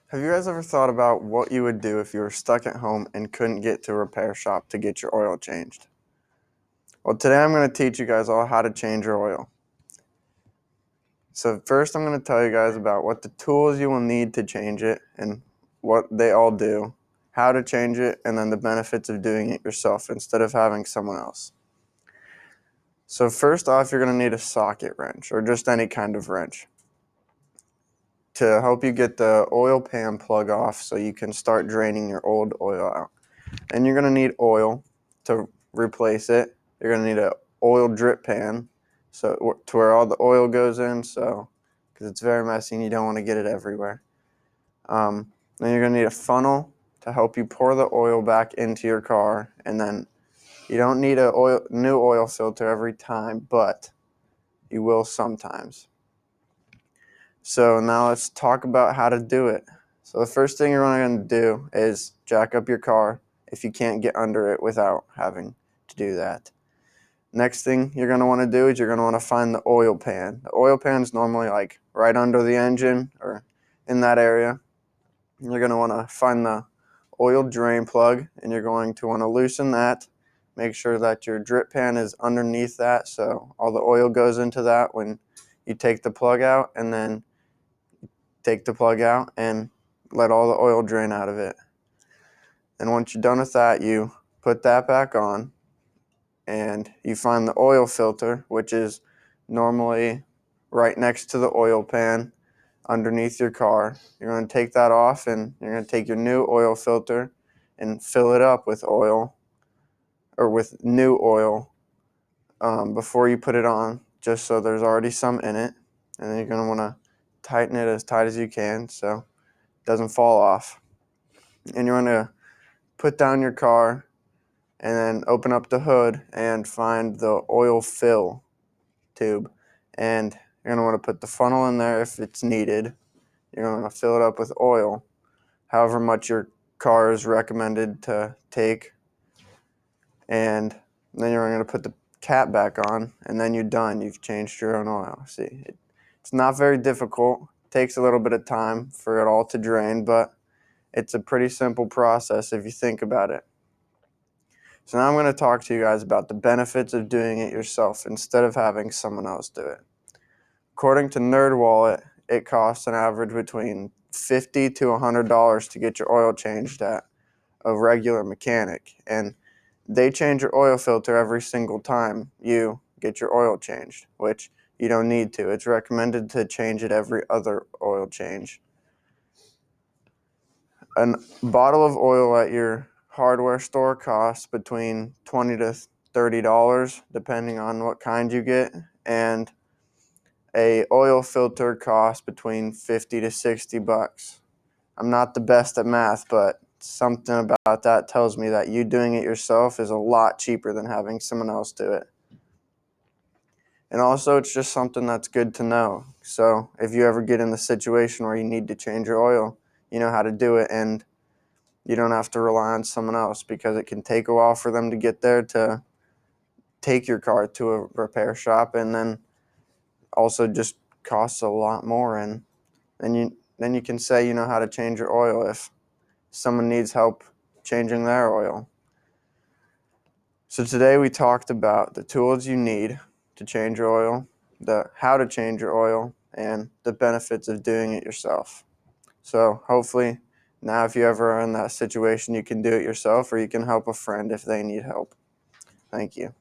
Have you guys ever thought about what you would do if you were stuck at home and couldn't get to a repair shop to get your oil changed? Well, today I'm going to teach you guys all how to change your oil. So first I'm going to tell you guys about what the tools you will need to change it and what they all do, how to change it, and then the benefits of doing it yourself instead of having someone else. So first off, you're going to need a socket wrench or just any kind of wrench to help you get the oil pan plug off so you can start draining your old oil out. And you're going to need oil to replace it. You're going to need an oil drip pan so to where all the oil goes in, so because it's very messy and you don't want to get it everywhere. Then you're going to need a funnel to help you pour the oil back into your car, and then you don't need a new oil filter every time, but you will sometimes. So now let's talk about how to do it. So the first thing you're going to do is jack up your car if you can't get under it without having to do that. Next thing you're going to want to do is you're going to want to find the oil pan. The oil pan is normally like right under the engine or in that area. You're going to want to find the oil drain plug, and you're going to want to loosen that. Make sure that your drip pan is underneath that so all the oil goes into that when you take the plug out, and then take the plug out and let all the oil drain out of it. And once you're done with that, you put that back on and you find the oil filter, which is normally right next to the oil pan underneath your car. You're going to take that off, and you're going to take your new oil filter and fill it up with oil or with new oil before you put it on, just so there's already some in it. And then you're going to want to tighten it as tight as you can so it doesn't fall off. And you're going to put down your car and then open up the hood and find the oil fill tube. And you're going to want to put the funnel in there if it's needed. You're going to want to fill it up with oil, however much your car is recommended to take. And then you're going to put the cap back on, and then you're done. You've changed your own oil. See, it's not very difficult. It takes a little bit of time for it all to drain, but it's a pretty simple process if you think about it. So now I'm going to talk to you guys about the benefits of doing it yourself instead of having someone else do it. According to NerdWallet, it costs an average between $50 to $100 to get your oil changed at a regular mechanic. And they change your oil filter every single time you get your oil changed, which you don't need to. It's recommended to change it every other oil change. A bottle of oil at your hardware store costs between $20 to $30, depending on what kind you get, and a oil filter costs between 50 to 60 bucks. I'm not the best at math, but something about that tells me that you doing it yourself is a lot cheaper than having someone else do it. And also, it's just something that's good to know. So if you ever get in the situation where you need to change your oil, you know how to do it, and you don't have to rely on someone else, because it can take a while for them to get there to take your car to a repair shop, and then also just costs a lot more. And then you can say you know how to change your oil if someone needs help changing their oil. So today we talked about the tools you need to change your oil, the how to change your oil, and the benefits of doing it yourself. So hopefully now if you ever are in that situation, you can do it yourself, or you can help a friend if they need help. Thank you.